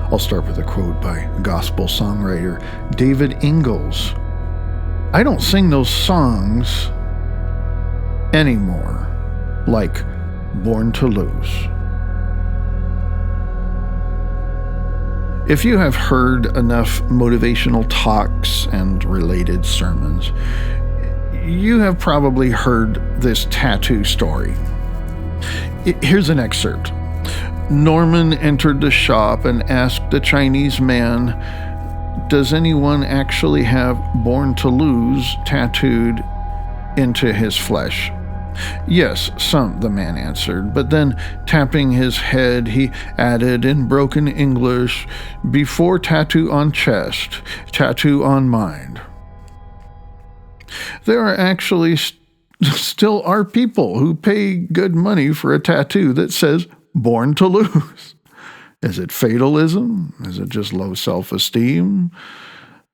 I'll start with a quote by gospel songwriter David Ingalls. "I don't sing those songs anymore, like Born to Lose." If you have heard enough motivational talks and related sermons, you have probably heard this tattoo story. Here's an excerpt. Norman entered the shop and asked the Chinese man, "Does anyone actually have Born to Lose tattooed into his flesh?" "Yes, some," the man answered, but then, tapping his head, he added in broken English, "Before tattoo on chest, tattoo on mind." There are actually still are people who pay good money for a tattoo that says "Born to Lose." Is it fatalism? Is it just low self-esteem?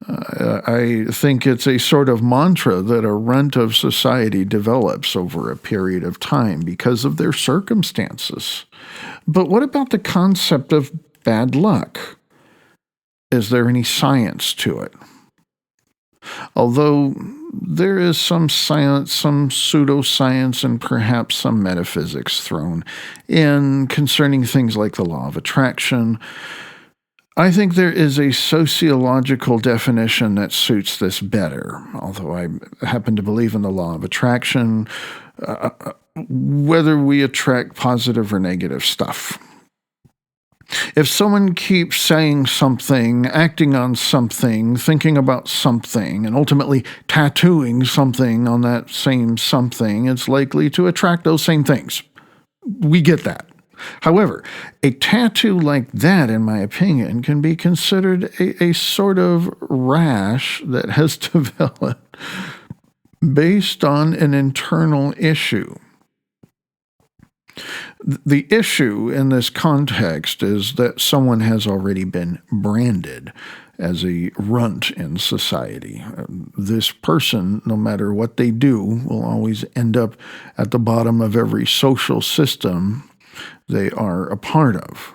I think it's a sort of mantra that a runt of society develops over a period of time because of their circumstances. But what about the concept of bad luck? Is there any science to it? Although there is some science, some pseudoscience, and perhaps some metaphysics thrown in concerning things like the law of attraction, I think there is a sociological definition that suits this better, although I happen to believe in the law of attraction, whether we attract positive or negative stuff. If someone keeps saying something, acting on something, thinking about something, and ultimately tattooing something on that same something, it's likely to attract those same things. We get that. However, a tattoo like that, in my opinion, can be considered a sort of rash that has developed based on an internal issue. The issue in this context is that someone has already been branded as a runt in society. This person, no matter what they do, will always end up at the bottom of every social system they are a part of.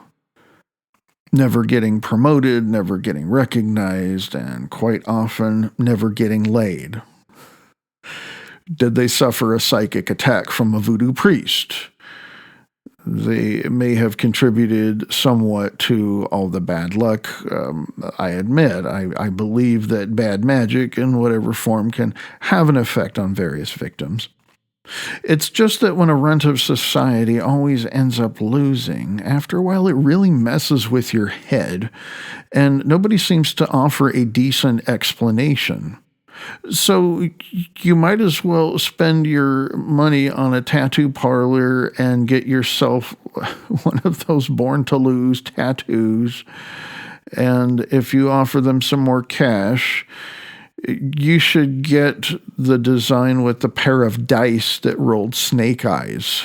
Never getting promoted, never getting recognized, and quite often never getting laid. Did they suffer a psychic attack from a voodoo priest? They may have contributed somewhat to all the bad luck. I admit, I believe that bad magic in whatever form can have an effect on various victims. It's just that when a runt of society always ends up losing, after a while it really messes with your head, and nobody seems to offer a decent explanation. So you might as well spend your money on a tattoo parlor and get yourself one of those Born to Lose tattoos. And if you offer them some more cash, you should get the design with the pair of dice that rolled snake eyes.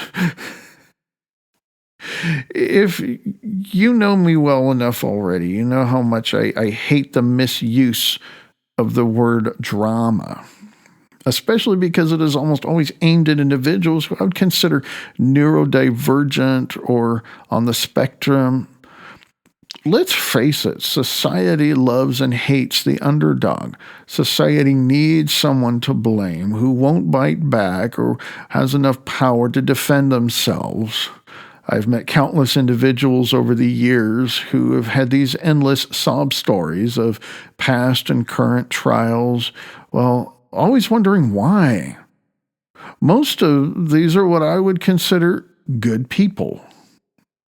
If you know me well enough already, you know how much I hate the misuse of the word drama, especially because it is almost always aimed at individuals who I would consider neurodivergent or on the spectrum. Let's face it, society loves and hates the underdog. Society needs someone to blame who won't bite back or has enough power to defend themselves. I've met countless individuals over the years who have had these endless sob stories of past and current trials, well, always wondering why. Most of these are what I would consider good people.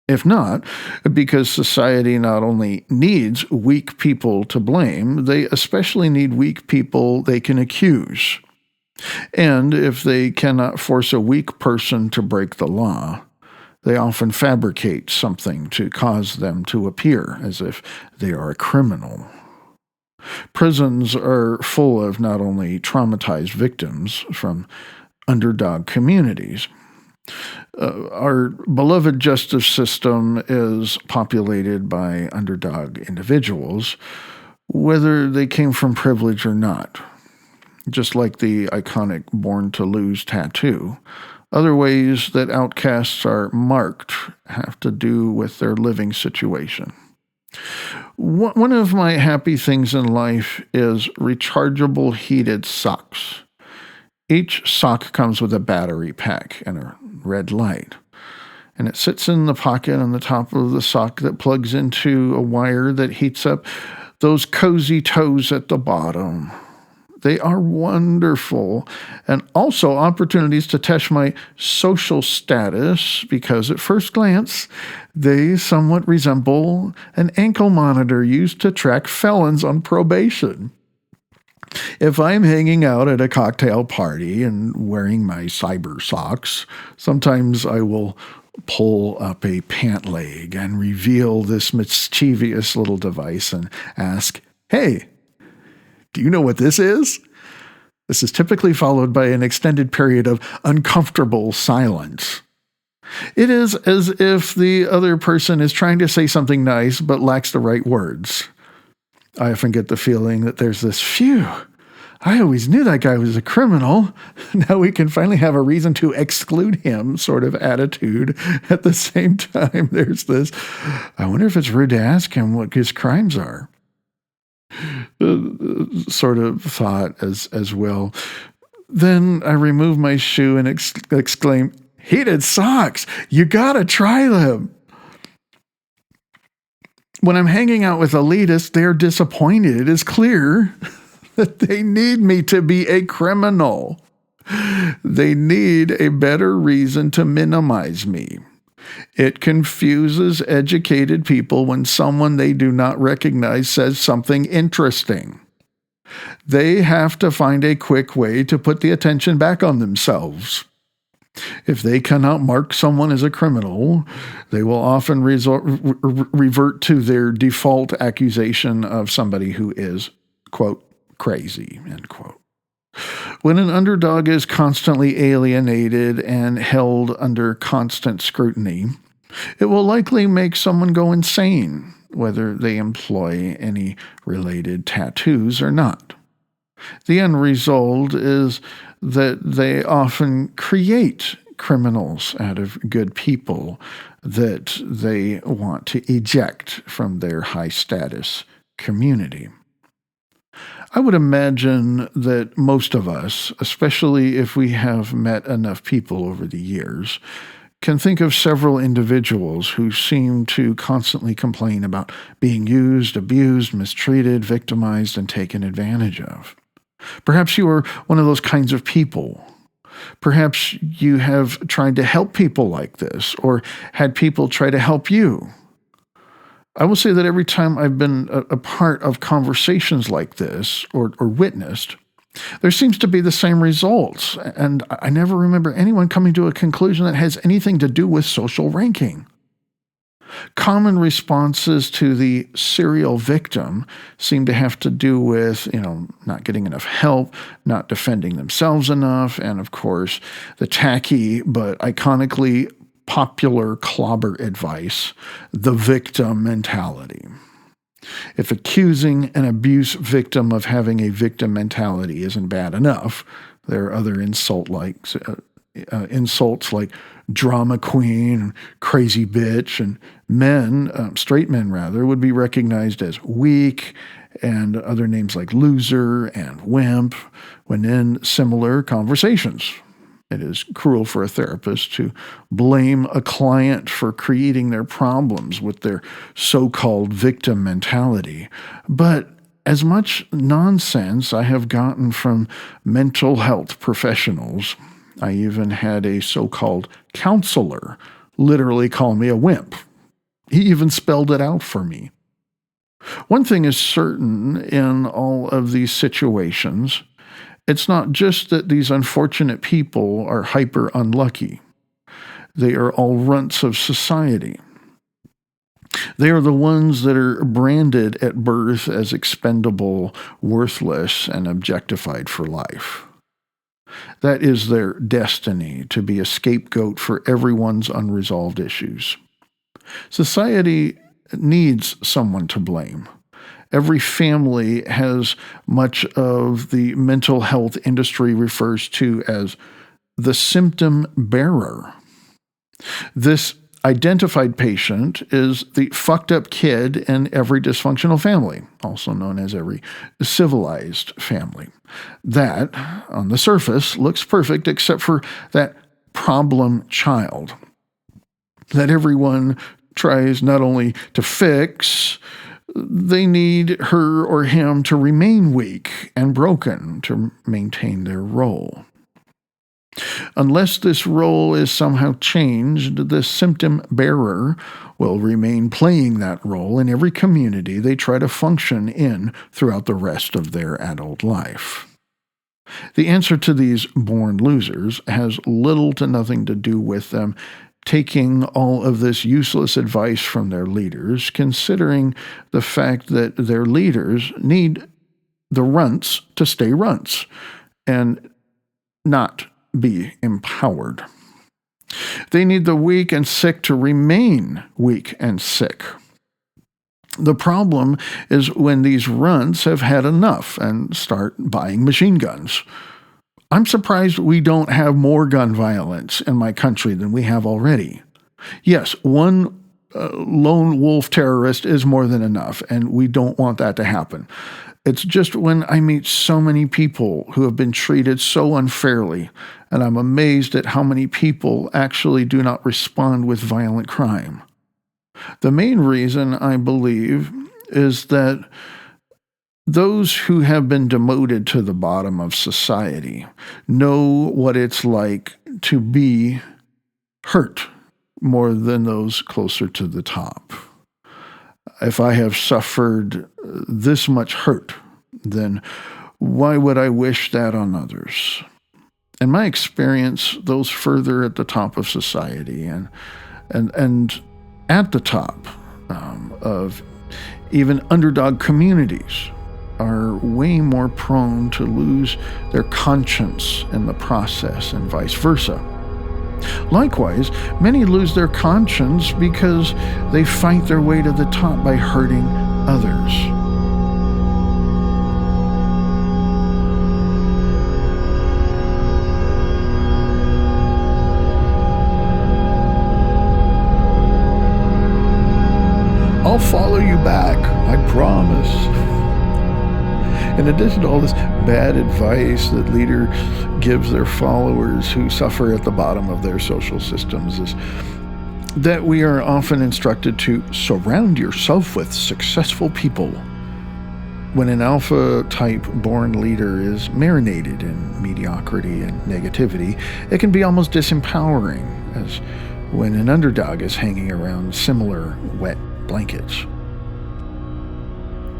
If not, because society not only needs weak people to blame, they especially need weak people they can accuse. And if they cannot force a weak person to break the law, they often fabricate something to cause them to appear as if they are a criminal. Prisons are full of not only traumatized victims from underdog communities. Our beloved justice system is populated by underdog individuals, whether they came from privilege or not. Just like the iconic Born to Lose tattoo, other ways that outcasts are marked have to do with their living situation. One of my happy things in life is rechargeable heated socks. Each sock comes with a battery pack and a red light, and it sits in the pocket on the top of the sock that plugs into a wire that heats up those cozy toes at the bottom. They are wonderful, and also opportunities to test my social status because at first glance, they somewhat resemble an ankle monitor used to track felons on probation. If I'm hanging out at a cocktail party and wearing my cyber socks, sometimes I will pull up a pant leg and reveal this mischievous little device and ask, "Hey, do you know what this is?" This is typically followed by an extended period of uncomfortable silence. It is as if the other person is trying to say something nice but lacks the right words. I often get the feeling that there's this, phew, I always knew that guy was a criminal. Now we can finally have a reason to exclude him sort of attitude. At the same time, there's this, I wonder if it's rude to ask him what his crimes are. Sort of thought as well. Then I remove my shoe and exclaim, "Heated socks! You gotta try them!" When I'm hanging out with elitists, they're disappointed. It is clear that they need me to be a criminal. They need a better reason to minimize me. It confuses educated people when someone they do not recognize says something interesting. They have to find a quick way to put the attention back on themselves. If they cannot mark someone as a criminal, they will often revert to their default accusation of somebody who is, quote, crazy, end quote. When an underdog is constantly alienated and held under constant scrutiny, it will likely make someone go insane, whether they employ any related tattoos or not. The end result is that they often create criminals out of good people that they want to eject from their high status community. I would imagine that most of us, especially if we have met enough people over the years, can think of several individuals who seem to constantly complain about being used, abused, mistreated, victimized, and taken advantage of. Perhaps you are one of those kinds of people. Perhaps you have tried to help people like this, or had people try to help you. I will say that every time I've been a part of conversations like this, or witnessed, there seems to be the same results, and I never remember anyone coming to a conclusion that has anything to do with social ranking. Common responses to the serial victim seem to have to do with, not getting enough help, not defending themselves enough, and of course, the tacky but iconically popular clobber advice, the victim mentality. If accusing an abuse victim of having a victim mentality isn't bad enough, there are other insults like drama queen, crazy bitch, and straight men rather, would be recognized as weak, and other names like loser and wimp when in similar conversations. It is cruel for a therapist to blame a client for creating their problems with their so-called victim mentality. But as much nonsense I have gotten from mental health professionals, I even had a so-called counselor literally call me a wimp. He even spelled it out for me. One thing is certain in all of these situations. It's not just that these unfortunate people are hyper unlucky. They are all runts of society. They are the ones that are branded at birth as expendable, worthless, and objectified for life. That is their destiny, to be a scapegoat for everyone's unresolved issues. Society needs someone to blame. Every family has much of the mental health industry refers to as the symptom bearer. This identified patient is the fucked up kid in every dysfunctional family, also known as every civilized family. That, on the surface, looks perfect except for that problem child that everyone tries not only to fix, they need her or him to remain weak and broken to maintain their role. Unless this role is somehow changed, the symptom bearer will remain playing that role in every community they try to function in throughout the rest of their adult life. The answer to these born losers has little to nothing to do with them taking all of this useless advice from their leaders, considering the fact that their leaders need the runts to stay runts and not be empowered. They need the weak and sick to remain weak and sick. The problem is when these runts have had enough and start buying machine guns. I'm surprised we don't have more gun violence in my country than we have already. Yes, one lone wolf terrorist is more than enough, and we don't want that to happen. It's just when I meet so many people who have been treated so unfairly, and I'm amazed at how many people actually do not respond with violent crime. The main reason, I believe, is that those who have been demoted to the bottom of society know what it's like to be hurt more than those closer to the top. If I have suffered this much hurt, then why would I wish that on others? In my experience, those further at the top of society and at the top of even underdog communities are way more prone to lose their conscience in the process and vice versa. Likewise, many lose their conscience because they fight their way to the top by hurting others. I'll follow you back, I promise. In addition to all this bad advice that leader gives their followers who suffer at the bottom of their social systems is that we are often instructed to surround yourself with successful people. When an alpha-type born leader is marinated in mediocrity and negativity, it can be almost disempowering, as when an underdog is hanging around similar wet blankets.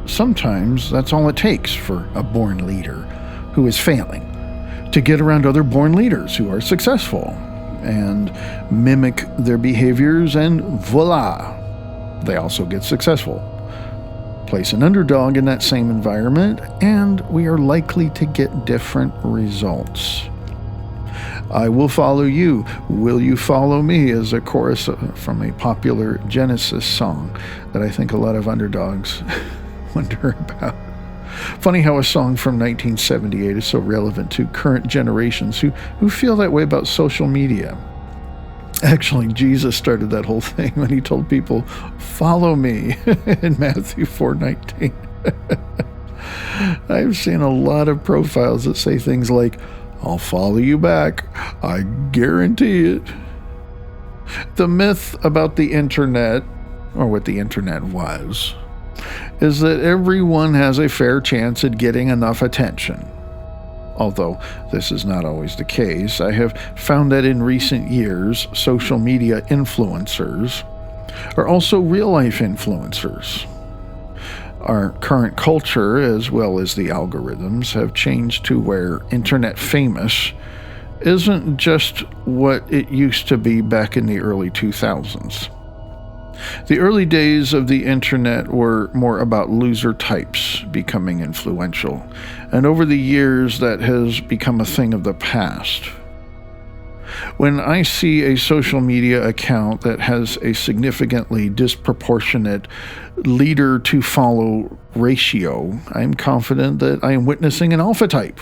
Sometimes that's all it takes for a born leader who is failing to get around other born leaders who are successful and mimic their behaviors, and voila, they also get successful. Place an underdog in that same environment and we are likely to get different results. I will follow you. Will you follow me? Is a chorus from a popular Genesis song that I think a lot of underdogs wonder about. Funny how a song from 1978 is so relevant to current generations who feel that way about social media. Actually, Jesus started that whole thing when he told people, "Follow me," in Matthew 4:19. I've seen a lot of profiles that say things like, "I'll follow you back. I guarantee it." The myth about the internet, or what the internet was, is that everyone has a fair chance at getting enough attention. Although this is not always the case, I have found that in recent years, social media influencers are also real-life influencers. Our current culture, as well as the algorithms, have changed to where internet famous isn't just what it used to be back in the early 2000s. The early days of the internet were more about loser types becoming influential, and over the years that has become a thing of the past. When I see a social media account that has a significantly disproportionate leader-to-follow ratio, I'm confident that I am witnessing an alpha type.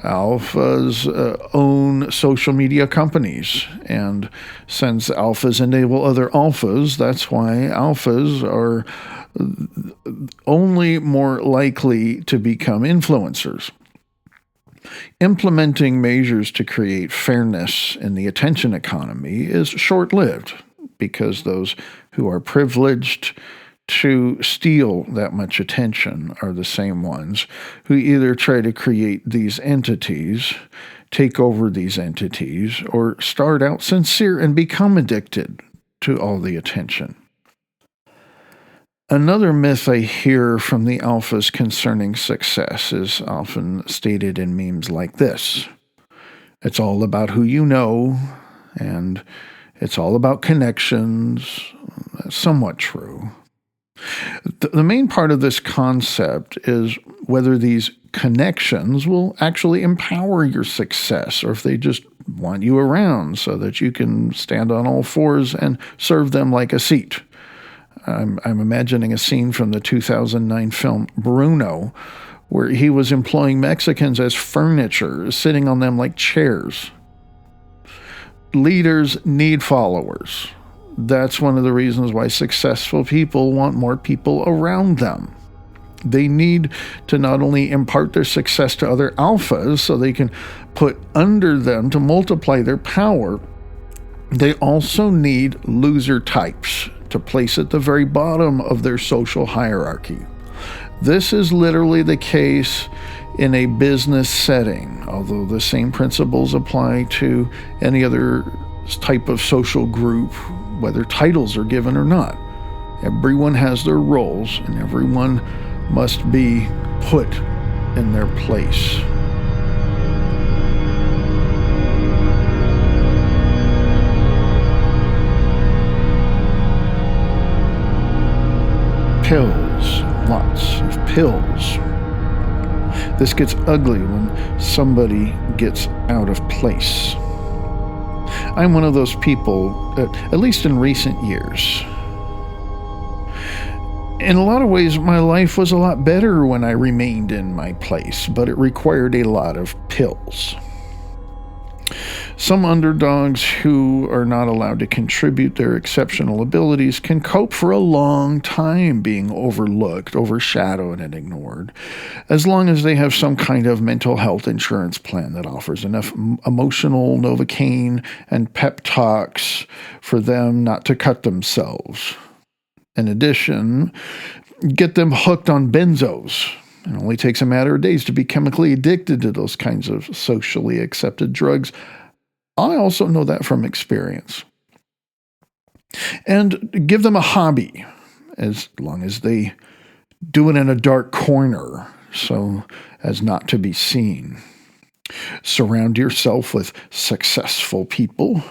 Alphas own social media companies, and since alphas enable other alphas, that's why alphas are only more likely to become influencers. Implementing measures to create fairness in the attention economy is short-lived because those who are privileged to steal that much attention are the same ones who either try to create these entities, take over these entities, or start out sincere and become addicted to all the attention. Another myth I hear from the alphas concerning success is often stated in memes like this. It's all about who you know, and it's all about connections. That's somewhat true. The main part of this concept is whether these connections will actually empower your success, or if they just want you around so that you can stand on all fours and serve them like a seat. I'm imagining a scene from the 2009 film Bruno, where he was employing Mexicans as furniture, sitting on them like chairs. Leaders need followers. That's one of the reasons why successful people want more people around them. They need to not only impart their success to other alphas so they can put under them to multiply their power, they also need loser types to place at the very bottom of their social hierarchy. This is literally the case in a business setting, although the same principles apply to any other type of social group, whether titles are given or not. Everyone has their roles, and everyone must be put in their place. Pills, lots of pills. This gets ugly when somebody gets out of place. I'm one of those people, at least in recent years. In a lot of ways, my life was a lot better when I remained in my place, but it required a lot of pills. Some underdogs who are not allowed to contribute their exceptional abilities can cope for a long time being overlooked, overshadowed, and ignored, as long as they have some kind of mental health insurance plan that offers enough emotional Novocaine and pep talks for them not to cut themselves. In addition, get them hooked on benzos. It only takes a matter of days to be chemically addicted to those kinds of socially accepted drugs. I also know that from experience. And give them a hobby, as long as they do it in a dark corner so as not to be seen. Surround yourself with successful people.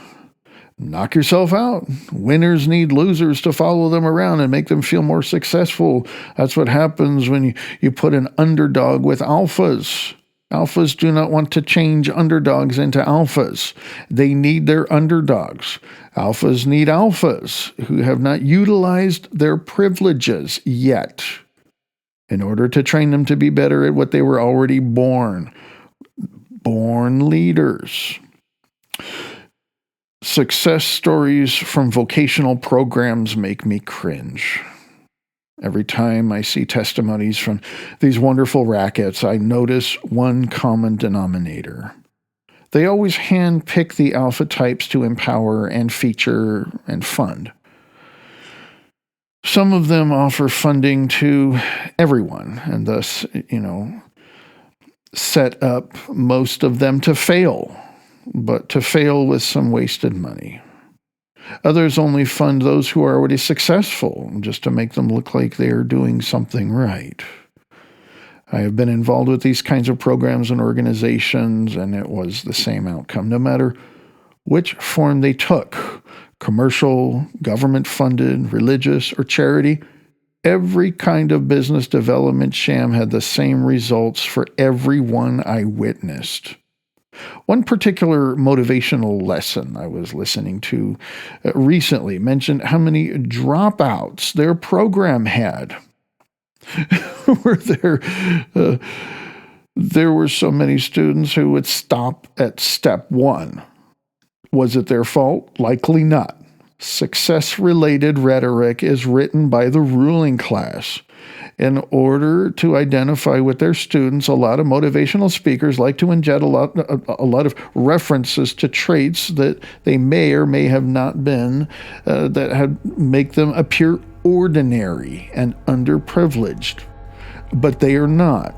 Knock yourself out. Winners need losers to follow them around and make them feel more successful. That's what happens when you put an underdog with alphas. Alphas do not want to change underdogs into alphas. They need their underdogs. Alphas need alphas who have not utilized their privileges yet in order to train them to be better at what they were already born leaders. Success stories from vocational programs make me cringe. Every time I see testimonies from these wonderful rackets, I notice one common denominator. They always handpick the alpha types to empower and feature and fund. Some of them offer funding to everyone, and thus, set up most of them to fail, but to fail with some wasted money. Others only fund those who are already successful, just to make them look like they are doing something right. I have been involved with these kinds of programs and organizations, and it was the same outcome, no matter which form they took. Commercial, government-funded, religious, or charity. Every kind of business development sham had the same results for everyone I witnessed. One particular motivational lesson I was listening to recently mentioned how many dropouts their program had. Where There were so many students who would stop at step one. Was it their fault? Likely not. Success-related rhetoric is written by the ruling class. In order to identify with their students, a lot of motivational speakers like to inject a lot of references to traits that they may or may have not been, that make them appear ordinary and underprivileged. But they are not.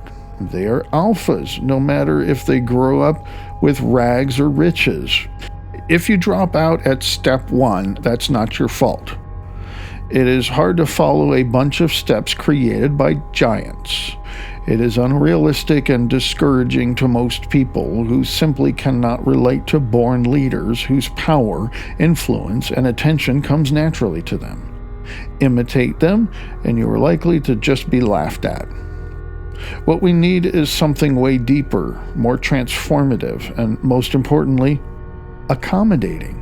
They are alphas, no matter if they grow up with rags or riches. If you drop out at step one, that's not your fault. It is hard to follow a bunch of steps created by giants. It is unrealistic and discouraging to most people who simply cannot relate to born leaders whose power, influence, and attention comes naturally to them. Imitate them, and you are likely to just be laughed at. What we need is something way deeper, more transformative, and most importantly, accommodating.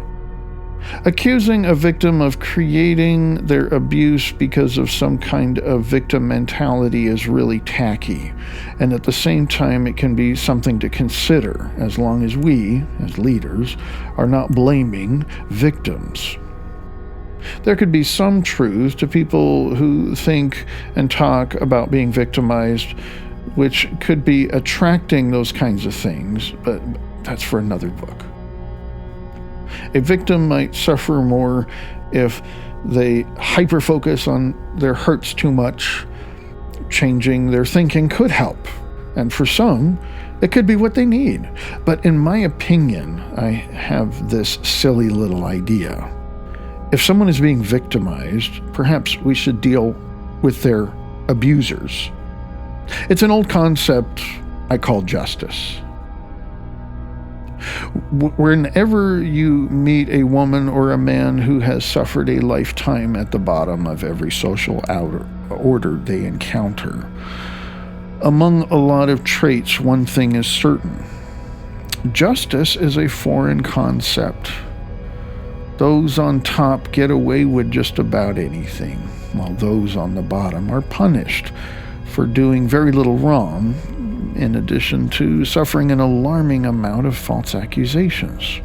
Accusing a victim of creating their abuse because of some kind of victim mentality is really tacky, and at the same time it can be something to consider as long as we, as leaders, are not blaming victims. There could be some truth to people who think and talk about being victimized, which could be attracting those kinds of things, but that's for another book. A victim might suffer more if they hyper-focus on their hurts too much. Changing their thinking could help, and for some, it could be what they need. But in my opinion, I have this silly little idea. If someone is being victimized, perhaps we should deal with their abusers. It's an old concept I call justice. Whenever you meet a woman or a man who has suffered a lifetime at the bottom of every social order they encounter, among a lot of traits, one thing is certain. Justice is a foreign concept. Those on top get away with just about anything, while those on the bottom are punished for doing very little wrong, in addition to suffering an alarming amount of false accusations.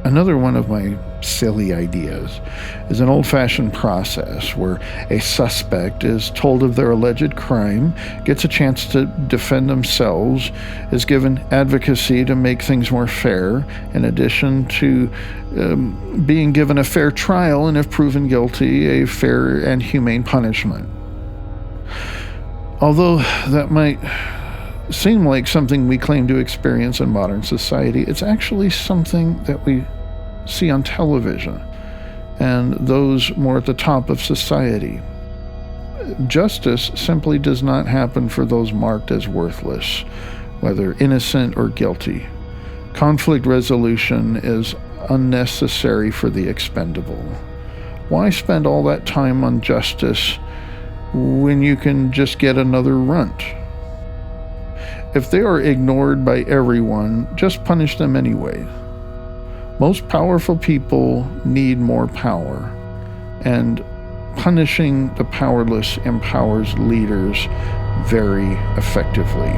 Another one of my silly ideas is an old-fashioned process where a suspect is told of their alleged crime, gets a chance to defend themselves, is given advocacy to make things more fair, in addition to being given a fair trial, and if proven guilty, a fair and humane punishment. Although that might seem like something we claim to experience in modern society, it's actually something that we see on television and those more at the top of society. Justice simply does not happen for those marked as worthless, whether innocent or guilty. Conflict resolution is unnecessary for the expendable. Why spend all that time on justice when you can just get another runt? If they are ignored by everyone, just punish them anyway. Most powerful people need more power, and punishing the powerless empowers leaders very effectively.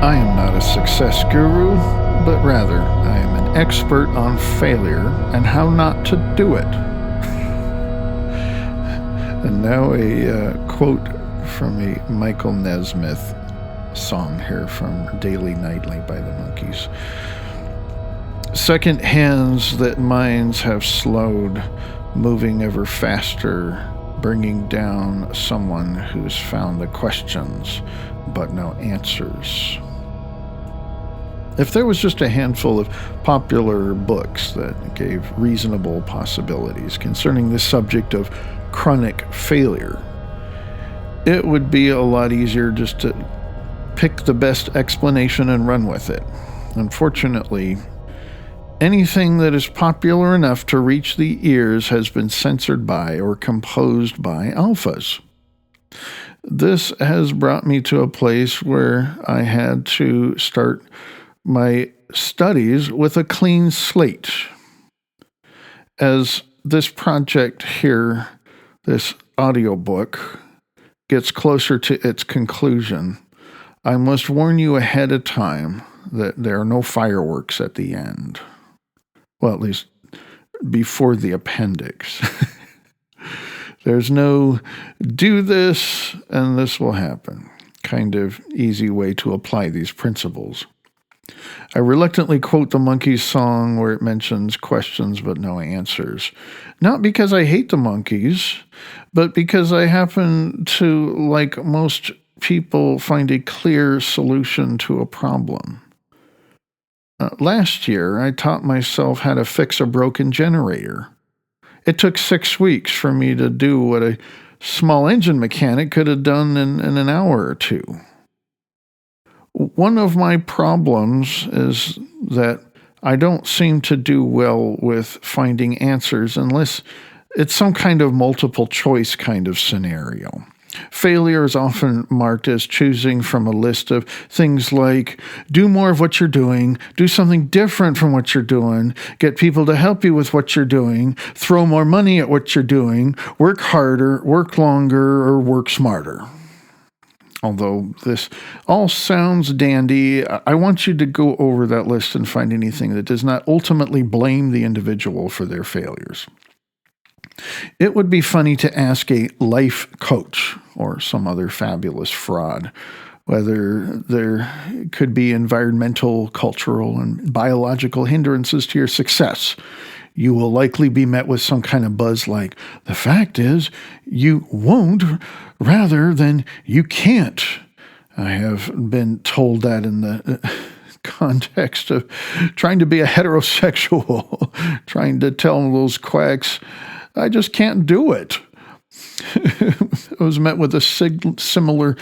I am not a success guru, but rather I am an expert on failure and how not to do it. And now a quote from a Michael Nesmith song here from Daily Nightly by the Monkees. Second hands that minds have slowed, moving ever faster, bringing down someone who's found the questions but no answers. If there was just a handful of popular books that gave reasonable possibilities concerning the subject of chronic failure, it would be a lot easier just to pick the best explanation and run with it. Unfortunately, anything that is popular enough to reach the ears has been censored by or composed by alphas. This has brought me to a place where I had to start my studies with a clean slate. As this project here, this audiobook, gets closer to its conclusion, I must warn you ahead of time that there are no fireworks at the end. Well, at least before the appendix. There's no do this and this will happen kind of easy way to apply these principles. I reluctantly quote the Monkees song where it mentions questions but no answers. Not because I hate the Monkees, but because I happen to, like most people, find a clear solution to a problem. Last year, I taught myself how to fix a broken generator. It took 6 weeks for me to do what a small engine mechanic could have done in an hour or two. One of my problems is that I don't seem to do well with finding answers unless it's some kind of multiple choice kind of scenario. Failure is often marked as choosing from a list of things like do more of what you're doing, do something different from what you're doing, get people to help you with what you're doing, throw more money at what you're doing, work harder, work longer, or work smarter. Although this all sounds dandy, I want you to go over that list and find anything that does not ultimately blame the individual for their failures. It would be funny to ask a life coach or some other fabulous fraud whether there could be environmental, cultural, and biological hindrances to your success. You will likely be met with some kind of buzz like, the fact is, you won't rather than you can't. I have been told that in the context of trying to be a heterosexual, trying to tell those quacks, I just can't do it. I was met with a similar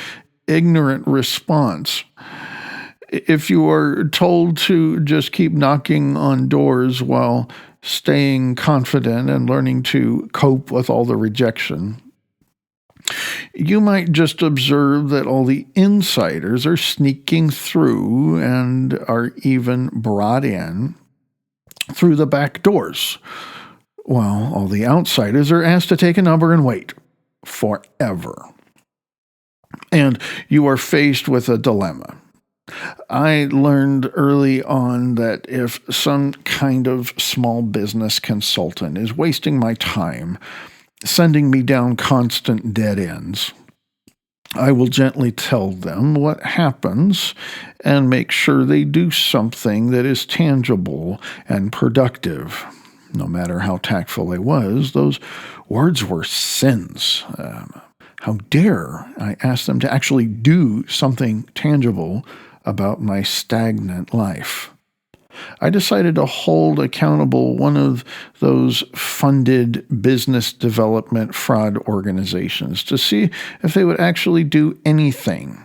ignorant response. If you are told to just keep knocking on doors while staying confident and learning to cope with all the rejection, you might just observe that all the insiders are sneaking through and are even brought in through the back doors, while all the outsiders are asked to take a number and wait forever. And you are faced with a dilemma. I learned early on that if some kind of small business consultant is wasting my time, sending me down constant dead ends, I will gently tell them what happens and make sure they do something that is tangible and productive. No matter how tactful I was, those words were sins. How dare I ask them to actually do something tangible about my stagnant life? I decided to hold accountable one of those funded business development fraud organizations to see if they would actually do anything.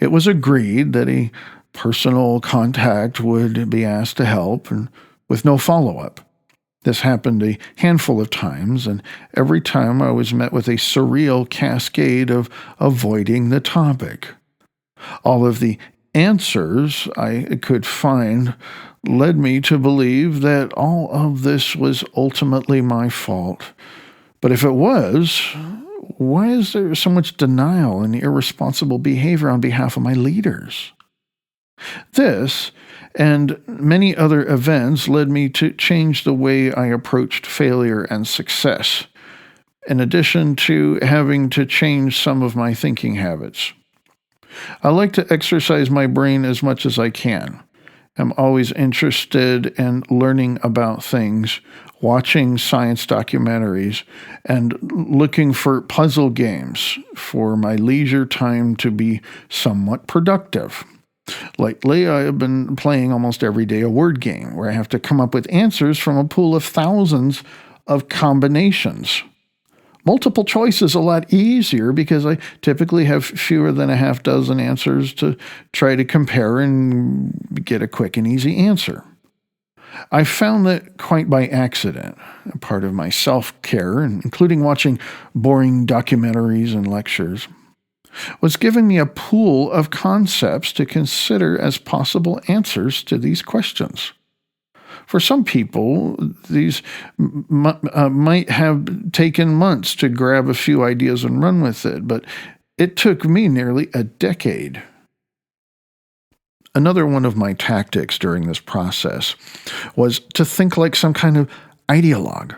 It was agreed that a personal contact would be asked to help, and with no follow-up. This happened a handful of times, and every time I was met with a surreal cascade of avoiding the topic. All of the answers I could find led me to believe that all of this was ultimately my fault. But if it was, why is there so much denial and irresponsible behavior on behalf of my leaders? This and many other events led me to change the way I approached failure and success, in addition to having to change some of my thinking habits. I like to exercise my brain as much as I can. I'm always interested in learning about things, watching science documentaries, and looking for puzzle games for my leisure time to be somewhat productive. Lately, I have been playing almost every day a word game where I have to come up with answers from a pool of thousands of combinations. Multiple choice is a lot easier because I typically have fewer than a half dozen answers to try to compare and get a quick and easy answer. I found that quite by accident, a part of my self-care, including watching boring documentaries and lectures. was giving me a pool of concepts to consider as possible answers to these questions. For some people, these might have taken months to grab a few ideas and run with it, but it took me nearly a decade. Another one of my tactics during this process was to think like some kind of ideologue.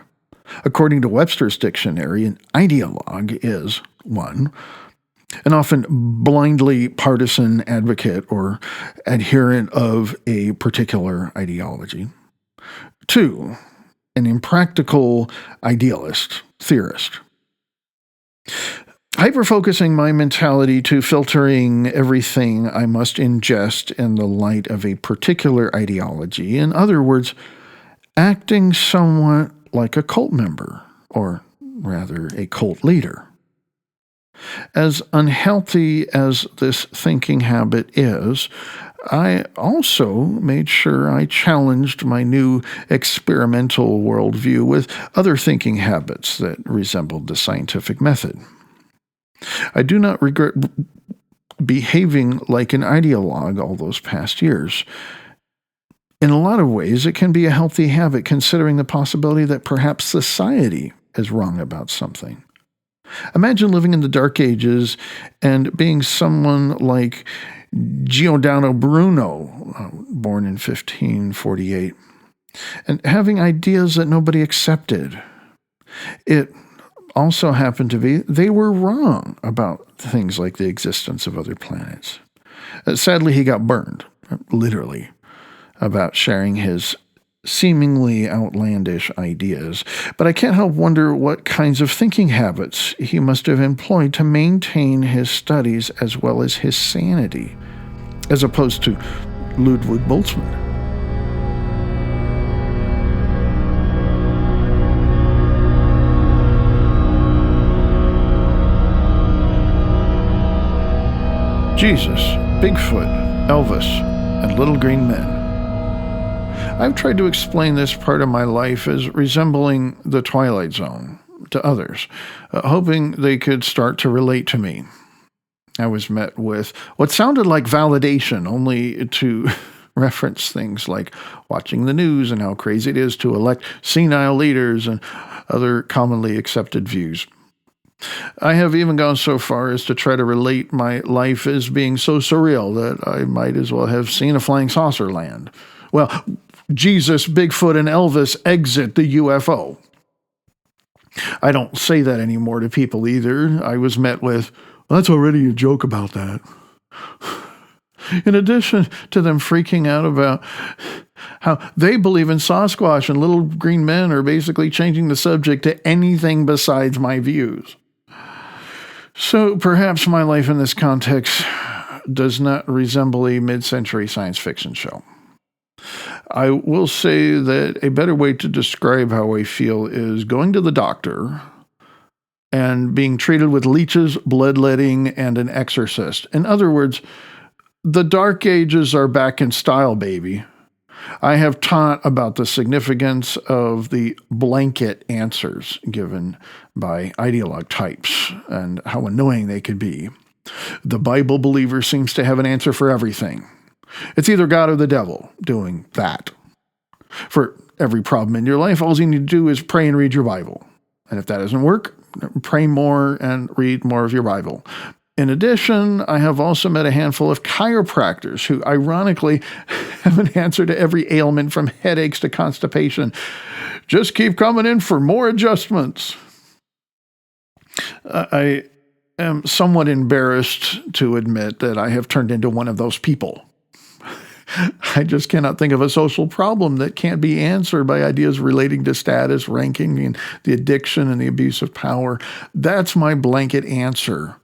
According to Webster's dictionary, an ideologue is 1. An often blindly partisan advocate or adherent of a particular ideology. 2, an impractical idealist, theorist. Hyperfocusing my mentality to filtering everything I must ingest in the light of a particular ideology. In other words, acting somewhat like a cult member, or rather a cult leader. As unhealthy as this thinking habit is, I also made sure I challenged my new experimental worldview with other thinking habits that resembled the scientific method. I do not regret behaving like an ideologue all those past years. In a lot of ways, it can be a healthy habit considering the possibility that perhaps society is wrong about something. Imagine living in the Dark Ages and being someone like Giordano Bruno, born in 1548, and having ideas that nobody accepted. It also happened to be they were wrong about things like the existence of other planets. Sadly, he got burned, literally, about sharing his seemingly outlandish ideas, but I can't help wonder what kinds of thinking habits he must have employed to maintain his studies as well as his sanity, as opposed to Ludwig Boltzmann. Jesus, Bigfoot, Elvis, and Little Green Men. I've tried to explain this part of my life as resembling the Twilight Zone to others, hoping they could start to relate to me. I was met with what sounded like validation, only to reference things like watching the news and how crazy it is to elect senile leaders and other commonly accepted views. I have even gone so far as to try to relate my life as being so surreal that I might as well have seen a flying saucer land. Well, Jesus, Bigfoot, and Elvis exit the UFO. I don't say that anymore to people either. I was met with, well, that's already a joke about that. In addition to them freaking out about how they believe in Sasquatch and little green men are basically changing the subject to anything besides my views. So perhaps my life in this context does not resemble a mid-century science fiction show. I will say that a better way to describe how I feel is going to the doctor and being treated with leeches, bloodletting, and an exorcist. In other words, the Dark Ages are back in style, baby. I have taught about the significance of the blanket answers given by ideologue types and how annoying they can be. The Bible believer seems to have an answer for everything. It's either God or the devil doing that. For every problem in your life, all you need to do is pray and read your Bible. And if that doesn't work, pray more and read more of your Bible. In addition, I have also met a handful of chiropractors who, ironically, have an answer to every ailment from headaches to constipation. Just keep coming in for more adjustments. I am somewhat embarrassed to admit that I have turned into one of those people. I just cannot think of a social problem that can't be answered by ideas relating to status, ranking, and the addiction and the abuse of power. That's my blanket answer.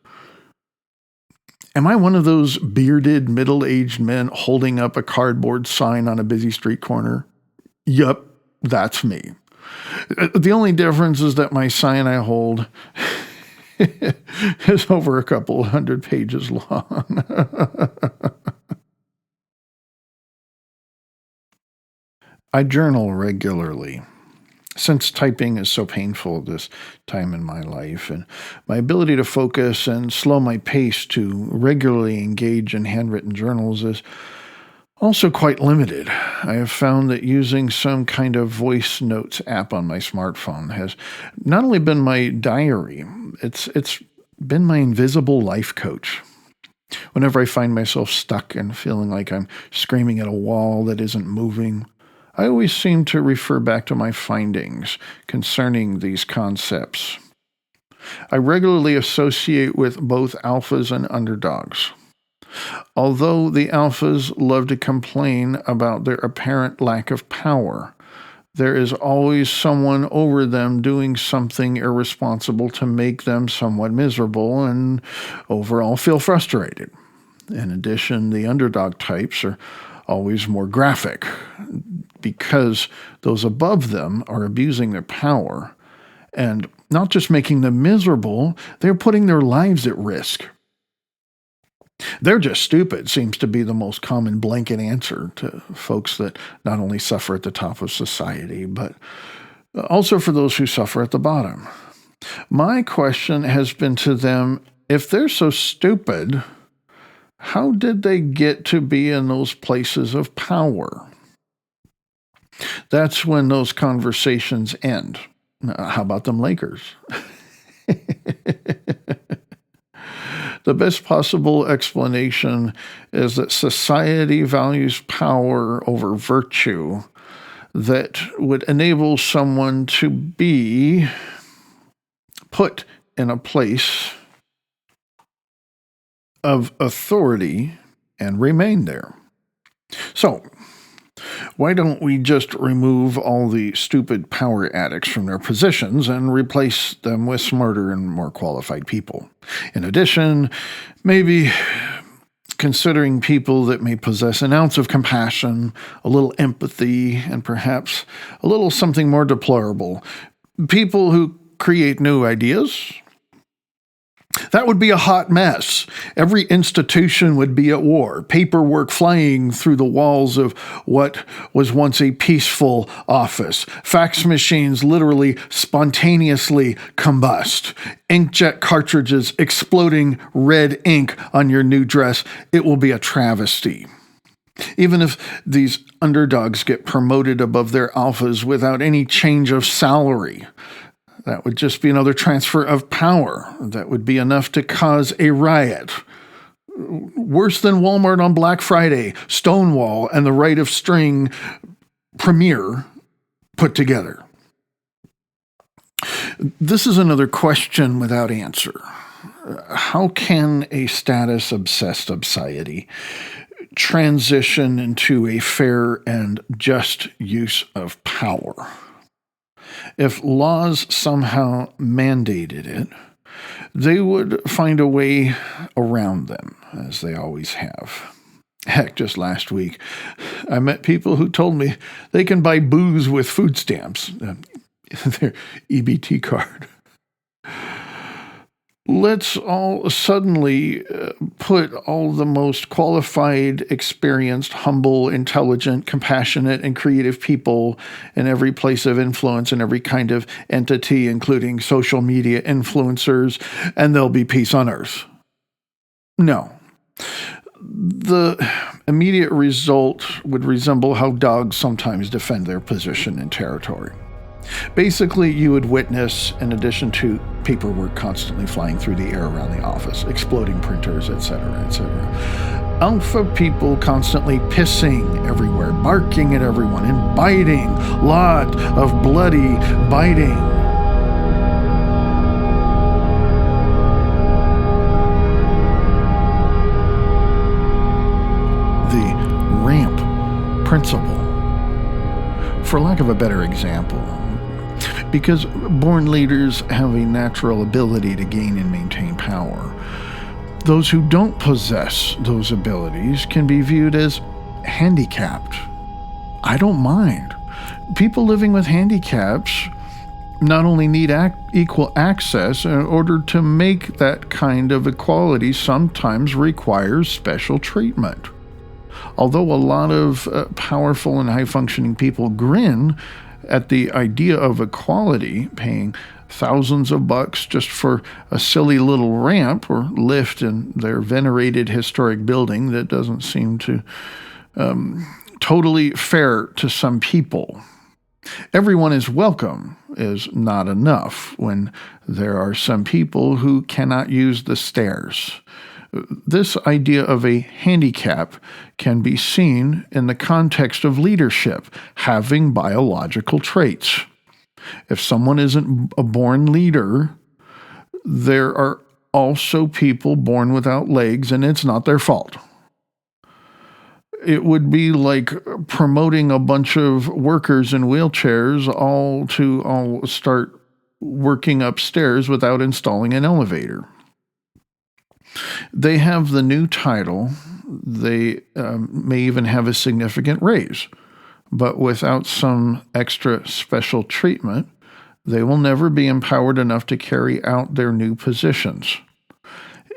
Am I one of those bearded, middle-aged men holding up a cardboard sign on a busy street corner? Yup, that's me. The only difference is that my sign I hold is over a couple hundred pages long. I journal regularly. Since typing is so painful at this time in my life, and my ability to focus and slow my pace to regularly engage in handwritten journals is also quite limited, I have found that using some kind of voice notes app on my smartphone has not only been my diary, it's been my invisible life coach. Whenever I find myself stuck and feeling like I'm screaming at a wall that isn't moving, I always seem to refer back to my findings concerning these concepts. I regularly associate with both alphas and underdogs. Although the alphas love to complain about their apparent lack of power, there is always someone over them doing something irresponsible to make them somewhat miserable and overall feel frustrated. In addition, the underdog types are always more graphic because those above them are abusing their power and not just making them miserable, they're putting their lives at risk. They're just stupid seems to be the most common blanket answer to folks that not only suffer at the top of society, but also for those who suffer at the bottom. My question has been to them, if they're so stupid, how did they get to be in those places of power? That's when those conversations end. How about them Lakers? The best possible explanation is that society values power over virtue that would enable someone to be put in a place of authority and remain there. So, why don't we just remove all the stupid power addicts from their positions and replace them with smarter and more qualified people? In addition, maybe considering people that may possess an ounce of compassion, a little empathy, and perhaps a little something more deplorable. People who create new ideas. That would be a hot mess. Every institution would be at war, paperwork flying through the walls of what was once a peaceful office. Fax machines literally spontaneously combust. Inkjet cartridges exploding red ink on your new dress. It will be a travesty. Even if these underdogs get promoted above their alphas without any change of salary, that would just be another transfer of power. That would be enough to cause a riot. Worse than Walmart on Black Friday, Stonewall, and the Rite of Spring premiere put together. This is another question without answer. How can a status-obsessed society transition into a fair and just use of power? If laws somehow mandated it, they would find a way around them, as they always have. Heck, just last week, I met people who told me they can buy booze with food stamps, their EBT card. Let's all suddenly put all the most qualified, experienced, humble, intelligent, compassionate, and creative people in every place of influence and every kind of entity, including social media influencers, and there'll be peace on earth. No. The immediate result would resemble how dogs sometimes defend their position and territory. Basically, you would witness, in addition to paperwork constantly flying through the air around the office, exploding printers, etc., etc., alpha people constantly pissing everywhere, barking at everyone, and biting, lot of bloody biting. The ramp principle, for lack of a better example. Because born leaders have a natural ability to gain and maintain power. Those who don't possess those abilities can be viewed as handicapped. I don't mind. People living with handicaps not only need equal access, in order to make that kind of equality sometimes requires special treatment. Although a lot of powerful and high-functioning people grin At the idea of equality, paying thousands of bucks just for a silly little ramp or lift in their venerated historic building, that doesn't seem to totally fair to some people. Everyone is welcome is not enough when there are some people who cannot use the stairs. This idea of a handicap can be seen in the context of leadership, having biological traits. If someone isn't a born leader, there are also people born without legs, and it's not their fault. It would be like promoting a bunch of workers in wheelchairs all start working upstairs without installing an elevator. They have the new title. They may even have a significant raise, but without some extra special treatment, they will never be empowered enough to carry out their new positions.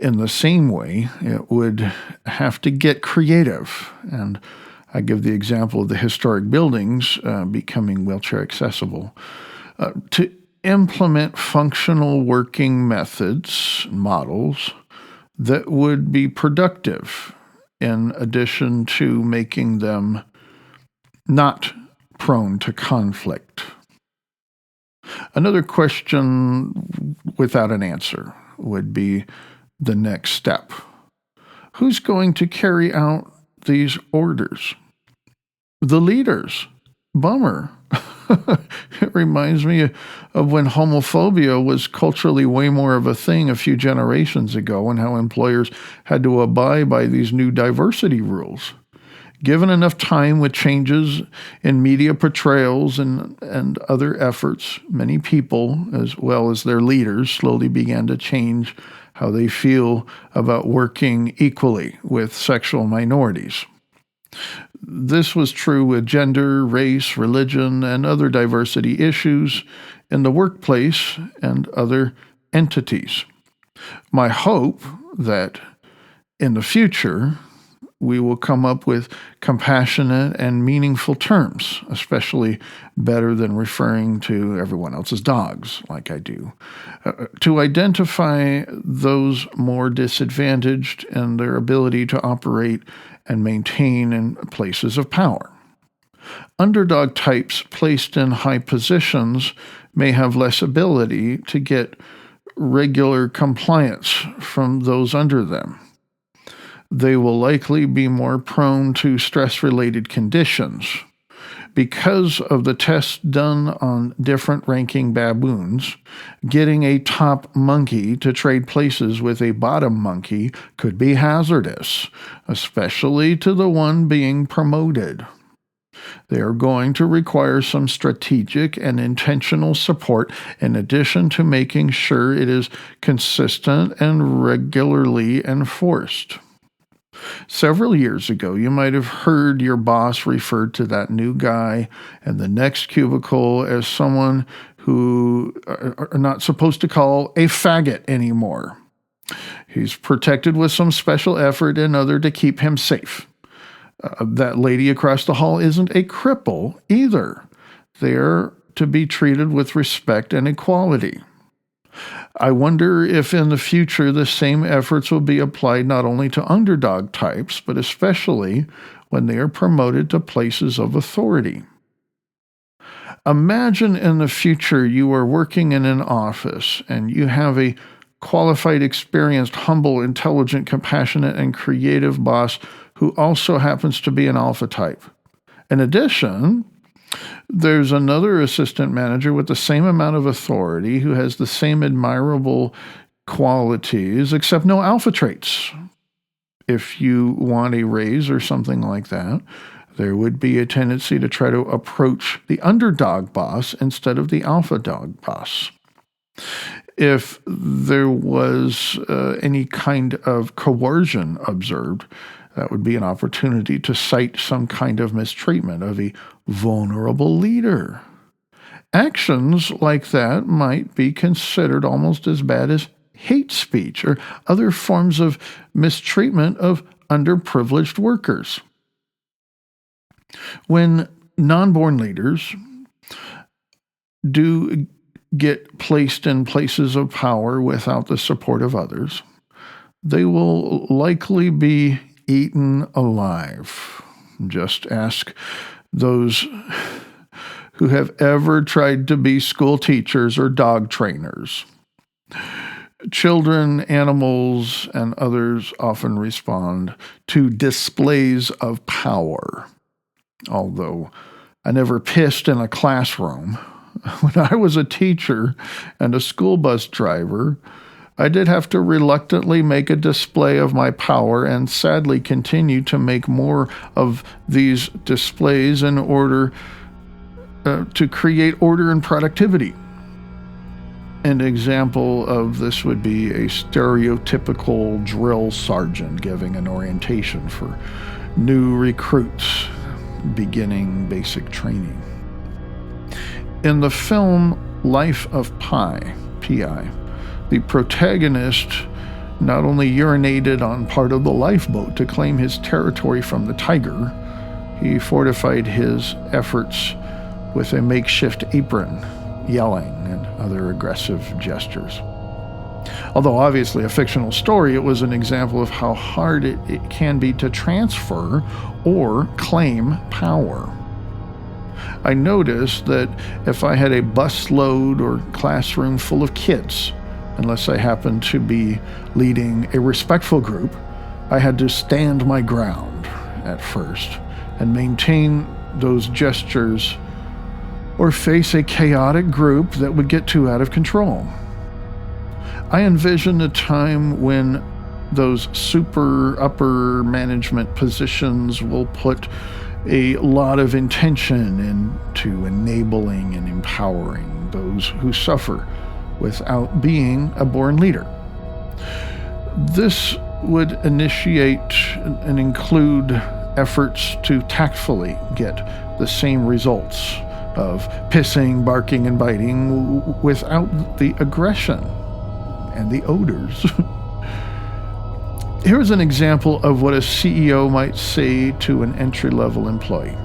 In the same way, it would have to get creative. And I give the example of the historic buildings becoming wheelchair accessible. To implement functional working methods, models, that would be productive, in addition to making them not prone to conflict. Another question without an answer would be the next step. Who's going to carry out these orders? The leaders. Bummer. It reminds me of when homophobia was culturally way more of a thing a few generations ago, and how employers had to abide by these new diversity rules. Given enough time with changes in media portrayals and other efforts, many people, as well as their leaders, slowly began to change how they feel about working equally with sexual minorities. This was true with gender, race, religion, and other diversity issues in the workplace and other entities. My hope that in the future, we will come up with compassionate and meaningful terms, especially better than referring to everyone else as dogs, like I do, to identify those more disadvantaged in their ability to operate and maintain in places of power. Underdog types placed in high positions may have less ability to get regular compliance from those under them. They will likely be more prone to stress-related conditions. Because of the tests done on different ranking baboons, getting a top monkey to trade places with a bottom monkey could be hazardous, especially to the one being promoted. They are going to require some strategic and intentional support in addition to making sure it is consistent and regularly enforced. Several years ago, you might have heard your boss referred to that new guy in the next cubicle as someone who are not supposed to call a faggot anymore. He's protected with some special effort in order to keep him safe. That lady across the hall isn't a cripple either. They're to be treated with respect and equality. I wonder if in the future the same efforts will be applied not only to underdog types, but especially when they are promoted to places of authority. Imagine in the future you are working in an office and you have a qualified, experienced, humble, intelligent, compassionate, and creative boss who also happens to be an alpha type. In addition, there's another assistant manager with the same amount of authority who has the same admirable qualities, except no alpha traits. If you want a raise or something like that, there would be a tendency to try to approach the underdog boss instead of the alpha dog boss. If there was any kind of coercion observed, that would be an opportunity to cite some kind of mistreatment of a vulnerable leader. Actions like that might be considered almost as bad as hate speech or other forms of mistreatment of underprivileged workers. When non-born leaders do get placed in places of power without the support of others, they will likely be eaten alive. Just ask those who have ever tried to be school teachers or dog trainers. Children, animals, and others often respond to displays of power. Although I never pissed in a classroom, when I was a teacher and a school bus driver, I did have to reluctantly make a display of my power and sadly continue to make more of these displays in order to create order and productivity. An example of this would be a stereotypical drill sergeant giving an orientation for new recruits beginning basic training. In the film Life of Pi, P.I., the protagonist not only urinated on part of the lifeboat to claim his territory from the tiger, he fortified his efforts with a makeshift apron, yelling, and other aggressive gestures. Although obviously a fictional story, it was an example of how hard it can be to transfer or claim power. I noticed that if I had a busload or classroom full of kids, unless I happened to be leading a respectful group, I had to stand my ground at first and maintain those gestures or face a chaotic group that would get too out of control. I envision a time when those super upper management positions will put a lot of intention into enabling and empowering those who suffer without being a born leader. This would initiate and include efforts to tactfully get the same results of pissing, barking, and biting without the aggression and the odors. Here's an example of what a CEO might say to an entry-level employee.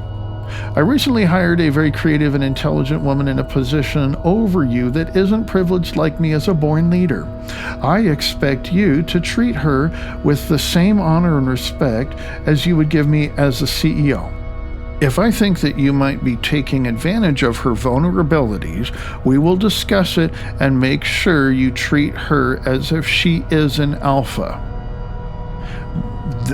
I recently hired a very creative and intelligent woman in a position over you that isn't privileged like me as a born leader. I expect you to treat her with the same honor and respect as you would give me as the CEO. If I think that you might be taking advantage of her vulnerabilities, we will discuss it and make sure you treat her as if she is an alpha.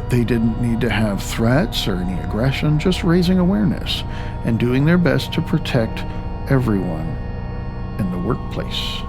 They didn't need to have threats or any aggression, just raising awareness and doing their best to protect everyone in the workplace.